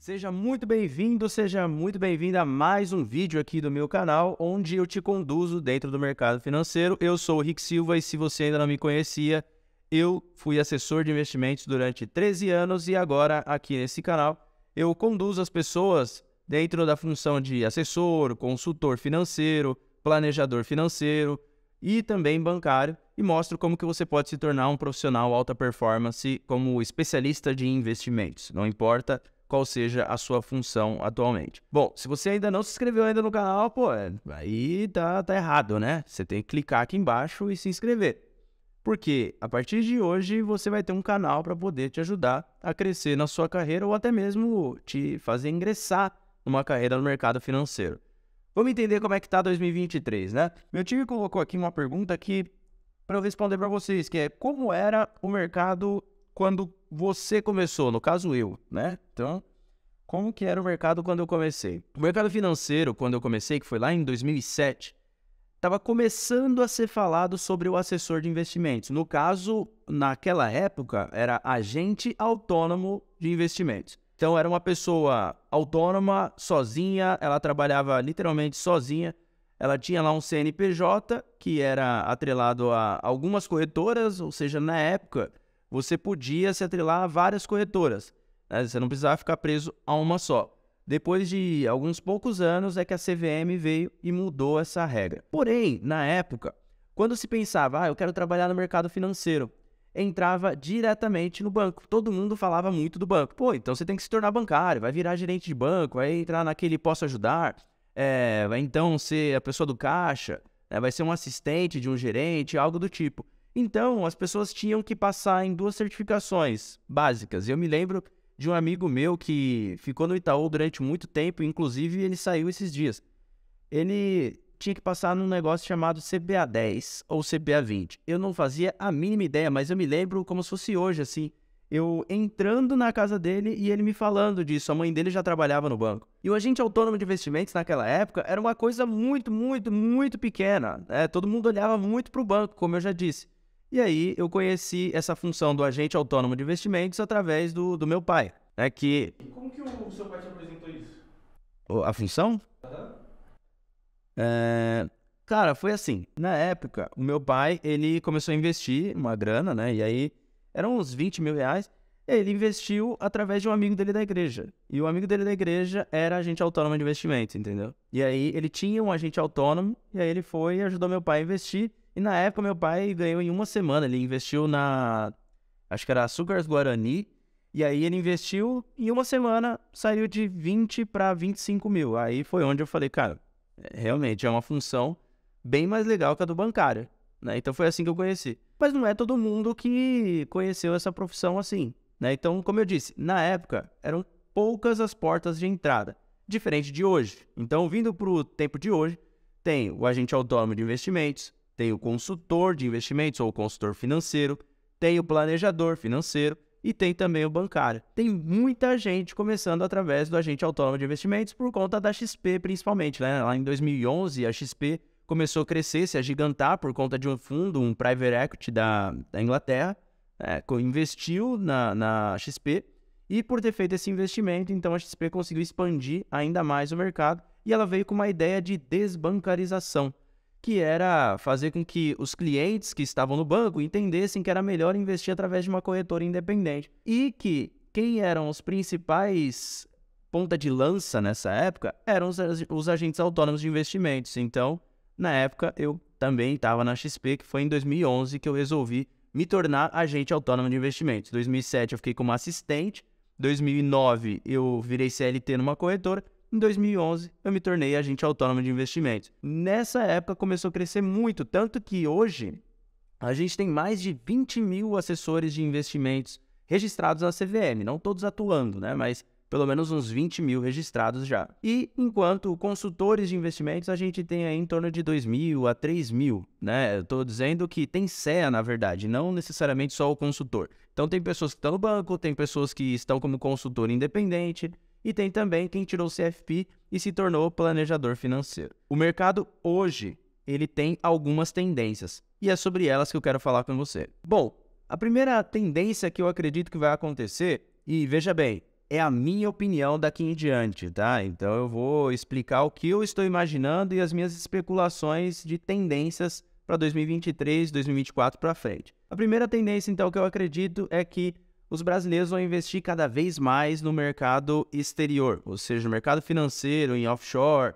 Seja muito bem-vindo, seja muito bem-vinda a mais um vídeo aqui do meu canal, onde eu te conduzo dentro do mercado financeiro. Eu sou o Rick Silva e se você ainda não me conhecia, eu fui assessor de investimentos durante 13 anos e agora aqui nesse canal eu conduzo as pessoas dentro da função de assessor, consultor financeiro, planejador financeiro e também bancário e mostro como que você pode se tornar um profissional alta performance como especialista de investimentos, não importa qual seja a sua função atualmente. Bom, se você ainda não se inscreveu ainda no canal, pô, aí tá errado, né? Você tem que clicar aqui embaixo e se inscrever. Porque a partir de hoje você vai ter um canal para poder te ajudar a crescer na sua carreira ou até mesmo te fazer ingressar numa carreira no mercado financeiro. Vamos entender como é que tá 2023, né? Meu time colocou aqui uma pergunta aqui para eu responder para vocês, que é como era o mercado quando você começou, no caso eu, né? Então, como que era o mercado quando eu comecei? O mercado financeiro, quando eu comecei, que foi lá em 2007, estava começando a ser falado sobre o assessor de investimentos. No caso, naquela época, era agente autônomo de investimentos. Então, era uma pessoa autônoma, sozinha, ela trabalhava literalmente sozinha. Ela tinha lá um CNPJ que era atrelado a algumas corretoras, ou seja, na época, você podia se atrelar a várias corretoras, né? Você não precisava ficar preso a uma só. Depois de alguns poucos anos é que a CVM veio e mudou essa regra. Porém, na época, quando se pensava, eu quero trabalhar no mercado financeiro, entrava diretamente no banco. Todo mundo falava muito do banco. Pô, então você tem que se tornar bancário, vai virar gerente de banco, vai entrar naquele posso ajudar, vai então ser a pessoa do caixa, vai ser um assistente de um gerente, algo do tipo. Então, as pessoas tinham que passar em duas certificações básicas. Eu me lembro de um amigo meu que ficou no Itaú durante muito tempo, inclusive ele saiu esses dias. Ele tinha que passar num negócio chamado CPA 10 ou CPA 20. Eu não fazia a mínima ideia, mas eu me lembro como se fosse hoje, assim. Eu entrando na casa dele e ele me falando disso. A mãe dele já trabalhava no banco. E o agente autônomo de investimentos naquela época era uma coisa muito, muito, muito pequena, né? Todo mundo olhava muito para o banco, como eu já disse. E aí eu conheci essa função do agente autônomo de investimentos através do meu pai, né? Que... Como que o seu pai te apresentou isso? A função? Aham. Cara, foi assim. Na época, o meu pai, ele começou a investir uma grana, né? E aí, eram uns 20 mil reais. Ele investiu através de um amigo dele da igreja. E o amigo dele da igreja era agente autônomo de investimentos, entendeu? E aí, ele tinha um agente autônomo, e aí ele foi e ajudou meu pai a investir. E na época, meu pai ganhou em uma semana. Ele investiu acho que era Açúcares Guarani. E aí, ele investiu em uma semana, saiu de 20 para 25 mil. Aí foi onde eu falei, cara, realmente é uma função bem mais legal que a do bancário, né? Então foi assim que eu conheci. Mas não é todo mundo que conheceu essa profissão assim, né? Então, como eu disse, na época eram poucas as portas de entrada, diferente de hoje. Então, vindo para o tempo de hoje, tem o agente autônomo de investimentos, tem o consultor de investimentos ou consultor financeiro, tem o planejador financeiro e tem também o bancário. Tem muita gente começando através do agente autônomo de investimentos por conta da XP principalmente, né? Lá em 2011 a XP começou a crescer, se agigantar por conta de um fundo, um private equity da Inglaterra, investiu na XP e por ter feito esse investimento, então a XP conseguiu expandir ainda mais o mercado e ela veio com uma ideia de desbancarização, que era fazer com que os clientes que estavam no banco entendessem que era melhor investir através de uma corretora independente e que quem eram os principais ponta de lança nessa época eram os agentes autônomos de investimentos. Então, na época, eu também estava na XP, que foi em 2011 que eu resolvi me tornar agente autônomo de investimentos. Em 2007 eu fiquei como assistente, em 2009 eu virei CLT numa corretora, em 2011 eu me tornei agente autônomo de investimentos. Nessa época começou a crescer muito, tanto que hoje a gente tem mais de 20 mil assessores de investimentos registrados na CVM, não todos atuando, né? Mas pelo menos uns 20 mil registrados já. E enquanto consultores de investimentos, a gente tem aí em torno de 2 mil a 3 mil, né? Eu estou dizendo que tem CEA, na verdade, não necessariamente só o consultor. Então tem pessoas que estão no banco, tem pessoas que estão como consultor independente e tem também quem tirou o CFP e se tornou planejador financeiro. O mercado hoje, ele tem algumas tendências e é sobre elas que eu quero falar com você. Bom, a primeira tendência que eu acredito que vai acontecer, e veja bem, é a minha opinião daqui em diante, tá? Então eu vou explicar o que eu estou imaginando e as minhas especulações de tendências para 2023, 2024 para frente. A primeira tendência, então, que eu acredito é que os brasileiros vão investir cada vez mais no mercado exterior, ou seja, no mercado financeiro, em offshore,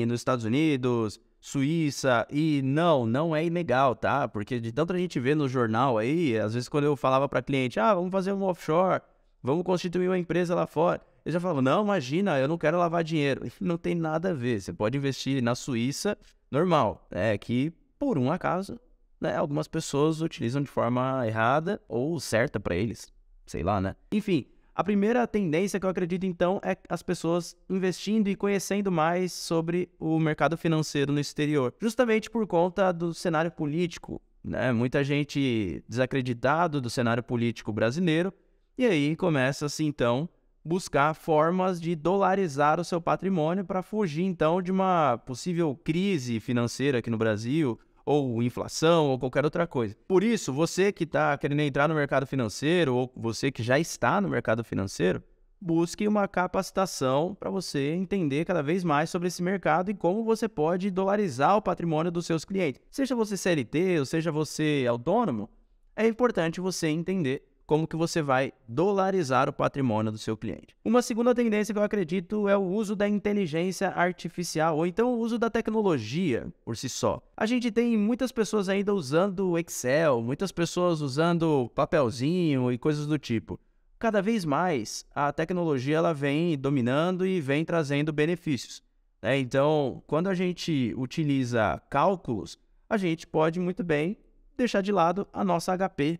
nos Estados Unidos, Suíça, e não é ilegal, tá? Porque de tanto a gente vê no jornal aí, às vezes quando eu falava para cliente, vamos fazer um offshore, vamos constituir uma empresa lá fora, eles já falavam, não, imagina, eu não quero lavar dinheiro. Não tem nada a ver, você pode investir na Suíça, normal, que por um acaso, né, algumas pessoas utilizam de forma errada ou certa para eles, sei lá, né? Enfim, a primeira tendência que eu acredito, então, é as pessoas investindo e conhecendo mais sobre o mercado financeiro no exterior. Justamente por conta do cenário político, né? Muita gente desacreditado do cenário político brasileiro. E aí começa-se, então, buscar formas de dolarizar o seu patrimônio para fugir, então, de uma possível crise financeira aqui no Brasil, ou inflação, ou qualquer outra coisa. Por isso, você que está querendo entrar no mercado financeiro, ou você que já está no mercado financeiro, busque uma capacitação para você entender cada vez mais sobre esse mercado e como você pode dolarizar o patrimônio dos seus clientes. Seja você CLT ou seja você autônomo, é importante você entender como que você vai dolarizar o patrimônio do seu cliente. Uma segunda tendência que eu acredito é o uso da inteligência artificial, ou então o uso da tecnologia por si só. A gente tem muitas pessoas ainda usando Excel, muitas pessoas usando papelzinho e coisas do tipo. Cada vez mais a tecnologia ela vem dominando e vem trazendo benefícios, né? Então, quando a gente utiliza cálculos, a gente pode muito bem deixar de lado a nossa HP.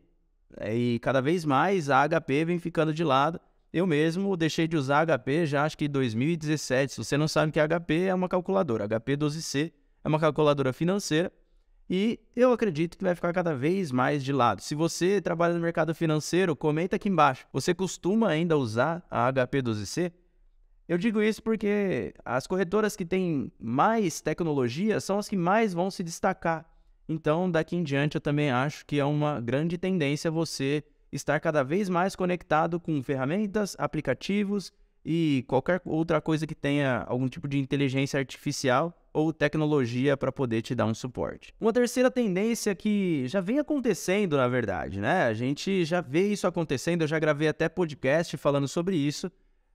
E cada vez mais a HP vem ficando de lado. Eu mesmo deixei de usar HP já acho que em 2017. Se você não sabe o que é HP, é uma calculadora. HP 12C é uma calculadora financeira e eu acredito que vai ficar cada vez mais de lado. Se você trabalha no mercado financeiro, comenta aqui embaixo. Você costuma ainda usar a HP 12C? Eu digo isso porque as corretoras que têm mais tecnologia são as que mais vão se destacar. Então, daqui em diante, eu também acho que é uma grande tendência você estar cada vez mais conectado com ferramentas, aplicativos e qualquer outra coisa que tenha algum tipo de inteligência artificial ou tecnologia para poder te dar um suporte. Uma terceira tendência que já vem acontecendo, na verdade, né? A gente já vê isso acontecendo, eu já gravei até podcast falando sobre isso,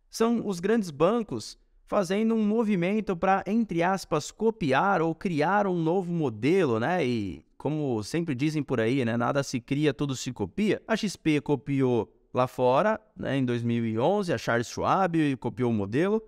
são os grandes bancos fazendo um movimento para, entre aspas, copiar ou criar um novo modelo, né? E como sempre dizem por aí, né? Nada se cria, tudo se copia. A XP copiou lá fora, né? Em 2011, a Charles Schwab copiou o modelo.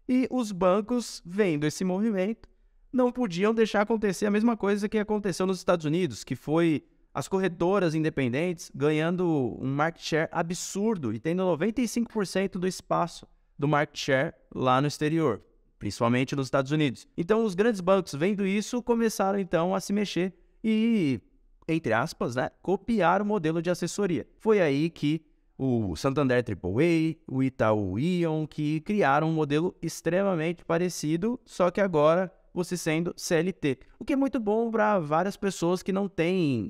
E os bancos, vendo esse movimento, não podiam deixar acontecer a mesma coisa que aconteceu nos Estados Unidos, que foi as corretoras independentes ganhando um market share absurdo e tendo 95% do espaço do market share lá no exterior, principalmente nos Estados Unidos. Então, os grandes bancos, vendo isso, começaram, então, a se mexer e, entre aspas, né, copiar o modelo de assessoria. Foi aí que o Santander AAA, o Itaú Ion, que criaram um modelo extremamente parecido, só que agora você sendo CLT. O que é muito bom para várias pessoas que não têm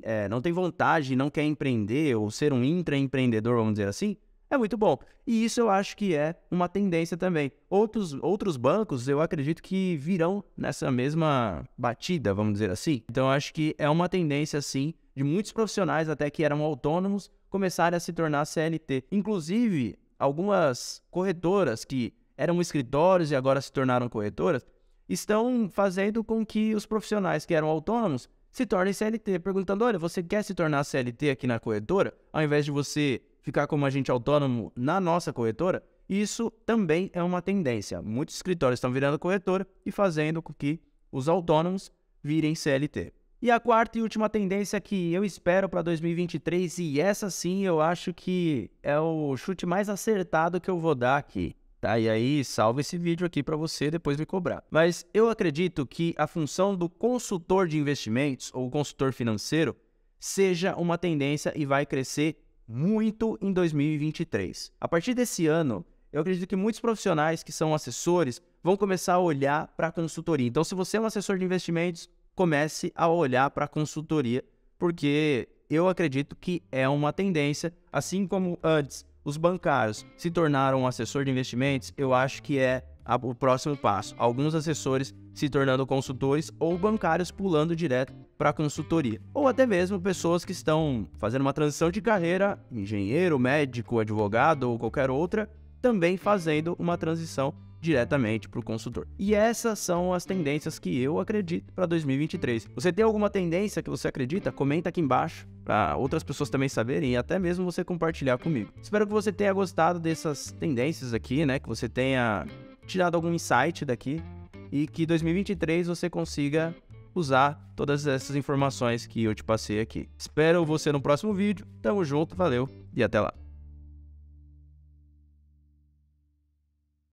vontade, não querem empreender ou ser um intraempreendedor, vamos dizer assim. É muito bom. E isso eu acho que é uma tendência também. Outros bancos, eu acredito que virão nessa mesma batida, vamos dizer assim. Então, eu acho que é uma tendência, sim, de muitos profissionais até que eram autônomos começarem a se tornar CLT. Inclusive, algumas corretoras que eram escritórios e agora se tornaram corretoras, estão fazendo com que os profissionais que eram autônomos se tornem CLT, perguntando, olha, você quer se tornar CLT aqui na corretora? Ao invés de você ficar como agente autônomo na nossa corretora, isso também é uma tendência. Muitos escritórios estão virando corretora e fazendo com que os autônomos virem CLT. E a quarta e última tendência que eu espero para 2023, e essa sim eu acho que é o chute mais acertado que eu vou dar aqui, tá? E aí salva esse vídeo aqui para você depois me cobrar. Mas eu acredito que a função do consultor de investimentos ou consultor financeiro seja uma tendência e vai crescer muito em 2023. A partir desse ano, eu acredito que muitos profissionais que são assessores vão começar a olhar para a consultoria. Então, se você é um assessor de investimentos, comece a olhar para a consultoria, porque eu acredito que é uma tendência, assim como antes os bancários se tornaram um assessor de investimentos, eu acho que é o próximo passo. Alguns assessores se tornando consultores ou bancários pulando direto para a consultoria. Ou até mesmo pessoas que estão fazendo uma transição de carreira, engenheiro, médico, advogado ou qualquer outra, também fazendo uma transição diretamente para o consultor. E essas são as tendências que eu acredito para 2023. Você tem alguma tendência que você acredita? Comenta aqui embaixo para outras pessoas também saberem e até mesmo você compartilhar comigo. Espero que você tenha gostado dessas tendências aqui, né? Que você tenha tirado algum insight daqui e que 2023 você consiga usar todas essas informações que eu te passei aqui. Espero você no próximo vídeo. Tamo junto, valeu e até lá.